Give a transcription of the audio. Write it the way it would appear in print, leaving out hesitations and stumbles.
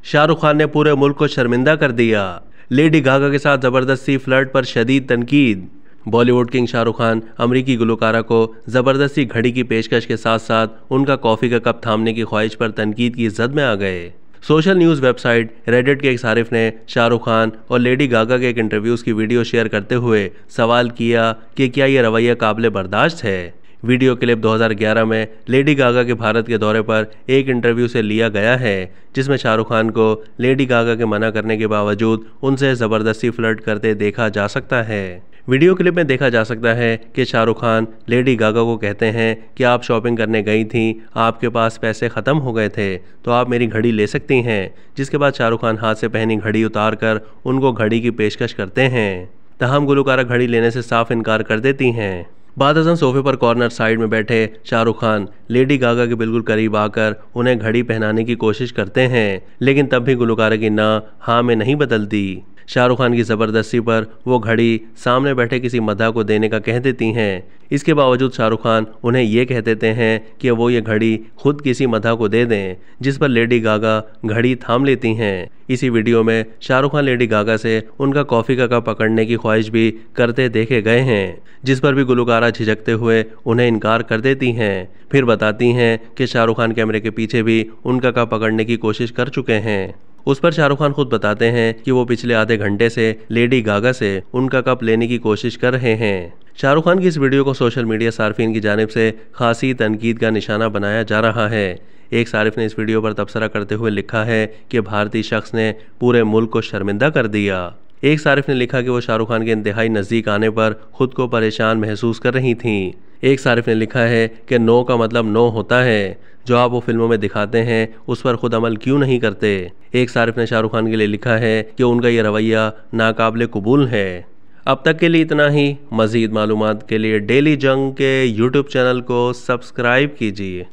शाहरुख खान ने पूरे मुल्क को शर्मिंदा कर दिया। लेडी गागा के साथ जबरदस्ती फ्लर्ट पर शदीद तनकीद। बॉलीवुड किंग शाहरुख खान अमरीकी गुलकारा को जबरदस्ती घड़ी की पेशकश के साथ साथ उनका कॉफी का कप थामने की ख्वाहिश पर तनकीद की जद में आ गए। सोशल न्यूज़ वेबसाइट रेडिट के एक सारिफ ने शाहरुख खान और लेडी गागा के एक इंटरव्यूज़ की वीडियो शेयर करते हुए सवाल किया कि क्या यह रवैया काबिल बर्दाश्त है। वीडियो क्लिप 2011 में लेडी गागा के भारत के दौरे पर एक इंटरव्यू से लिया गया है, जिसमें शाहरुख खान को लेडी गागा के मना करने के बावजूद उनसे ज़बरदस्ती फ्लर्ट करते देखा जा सकता है। वीडियो क्लिप में देखा जा सकता है कि शाहरुख खान लेडी गागा को कहते हैं कि आप शॉपिंग करने गई थीं, आपके पास पैसे ख़त्म हो गए थे तो आप मेरी घड़ी ले सकती हैं। जिसके बाद शाहरुख खान हाथ से पहनी घड़ी उतार कर उनको घड़ी की पेशकश करते हैं। तहम गुलकारा घड़ी लेने से साफ इनकार कर देती हैं। बादअज़न सोफे पर कॉर्नर साइड में बैठे शाहरुख खान लेडी गागा के बिल्कुल करीब आकर उन्हें घड़ी पहनाने की कोशिश करते हैं, लेकिन तब भी गुलकारा की ना हाँ में नहीं बदलती। शाहरुख खान की ज़बरदस्ती पर वो घड़ी सामने बैठे किसी मद्दाह को देने का कह देती हैं। इसके बावजूद शाहरुख खान उन्हें ये कह देते हैं कि वो ये घड़ी खुद किसी मद्दाह को दे दें, जिस पर लेडी गागा घड़ी थाम लेती हैं। इसी वीडियो में शाहरुख खान लेडी गागा से उनका कॉफ़ी का कप पकड़ने की ख्वाहिश भी करते देखे गए हैं, जिस पर भी गुलकारा झिझकते हुए उन्हें इनकार कर देती हैं। फिर बताती हैं कि शाहरुख खान कैमरे के पीछे भी उनका कप पकड़ने की कोशिश कर चुके हैं। उस पर शाहरुख खान खुद बताते हैं कि वो पिछले आधे घंटे से लेडी गागा से उनका कप लेने की कोशिश कर रहे हैं। शाहरुख खान की इस वीडियो को सोशल मीडिया सार्फिन की जानिब से खासी तनकीद का निशाना बनाया जा रहा है। एक सारिफ ने इस वीडियो पर तबसरा करते हुए लिखा है कि भारतीय शख्स ने पूरे मुल्क को शर्मिंदा कर दिया। एक सारिफ ने लिखा कि वो शाहरुख खान के इंतहाई नज़दीक आने पर खुद को परेशान महसूस कर रही थीं। एक सारिफ ने लिखा है कि नो का मतलब नो होता है, जो आप वो फिल्मों में दिखाते हैं उस पर खुद अमल क्यों नहीं करते। एक सारिफ ने शाहरुख खान के लिए लिखा है कि उनका ये रवैया नाकाबिले कबूल है। अब तक के लिए इतना ही। मज़ीद मालूमात के लिए डेली जंग के यूट्यूब चैनल को सब्सक्राइब कीजिए।